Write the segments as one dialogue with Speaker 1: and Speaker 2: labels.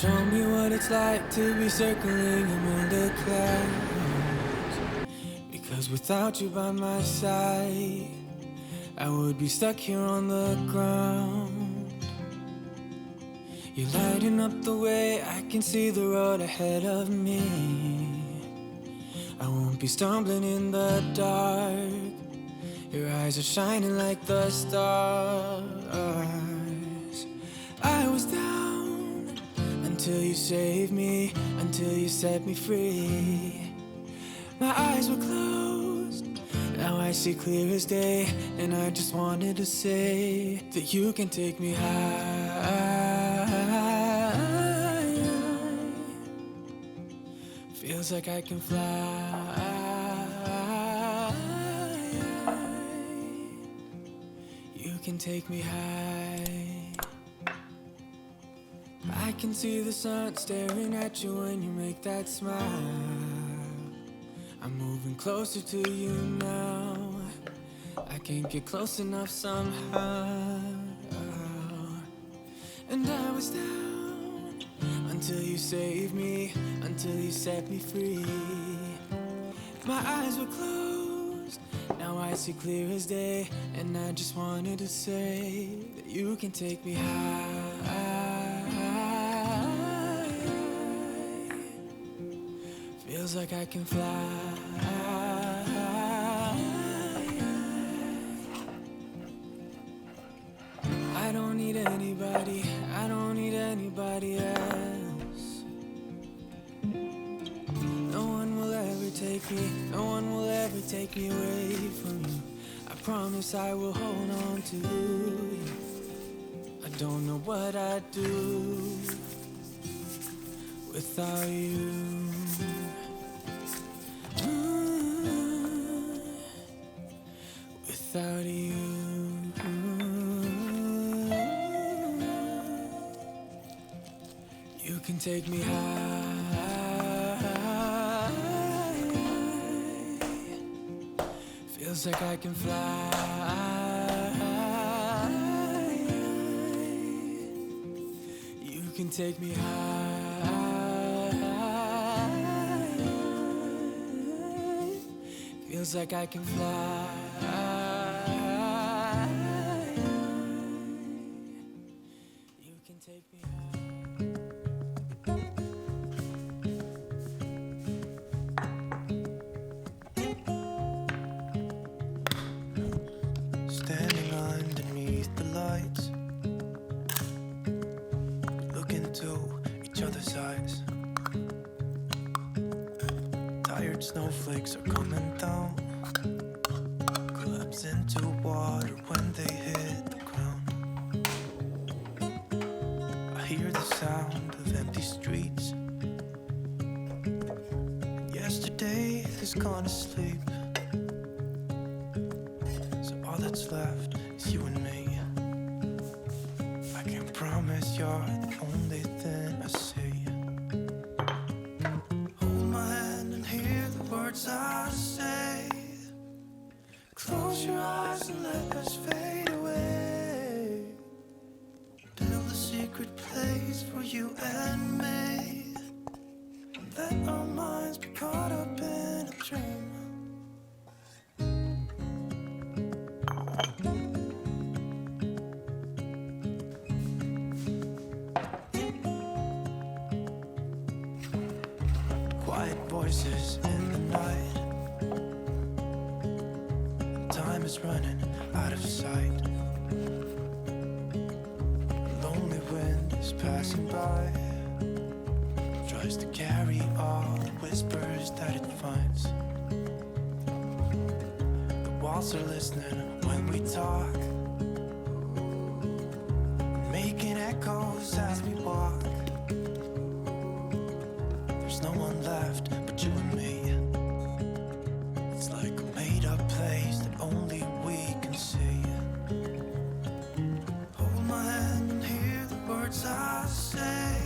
Speaker 1: Show me what it's like to be circling among the clouds. Because without you by my side, I would be stuck here on the ground. You're lighting up the way, I can see the road ahead of me. I won't be stumbling in the dark. Your eyes are shining like the stars. I was down until you saved me, until you set me free. My eyes were closed, now I see clear as day. And I just wanted to say that you can take me high. Feels like I can fly. You can take me high. I can see the sun staring at you when you make that smile. I'm moving closer to you now. I can't get close enough somehow. And I was down until you saved me, until you set me free. My eyes were closed, now I see clear as day. And I just wanted to say that you can take me high. Feels like I can fly. I don't need anybody, I don't need anybody else. No one will ever take me, no one will ever take me away from you. I promise I will hold on to you. I don't know what I'd do without you. Without you. You can take me high. Feels like I can fly. You can take me high. Feels like I can fly. You can take me high.
Speaker 2: Standing underneath the lights, look into each other's eyes. Tired snowflakes are coming down, collapse into water when they hit the ground. I hear the sound of empty streets. Yesterday has gone to sleep, so all that's left is you and me. I can promise you're the only thing I see. Hold my hand and hear the words I say. Close your eyes and let us fade away. Build a secret place for you and me. Let our minds be caught up in a dream. Quiet voices in the night. Time is running out of sight. Lonely wind is passing by, tries to carry all the whispers that it finds. The walls are listening when we talk, making echoes as we walk. There's no one left but you and me. It's like a made-up place that only we can see. Hold my hand and hear the words I say.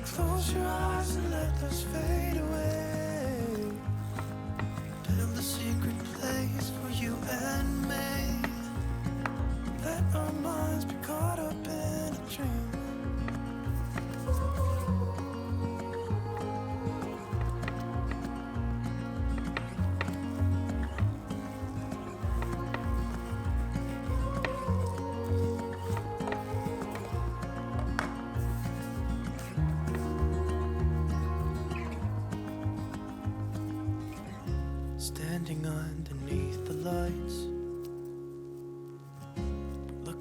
Speaker 2: Close your eyes and let us fade away. Build a secret place for you and me. Let our minds be caught up in a dream.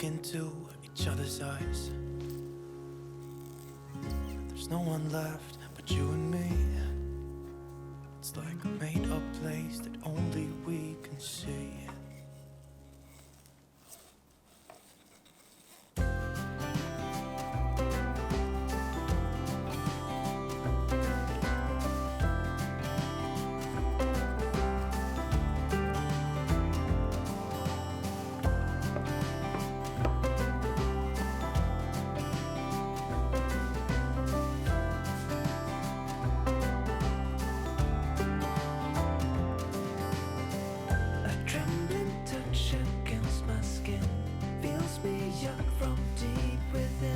Speaker 2: look into each other's eyes. There's no one left but you and me. It's like a made-up place that only we can see.
Speaker 3: From deep within.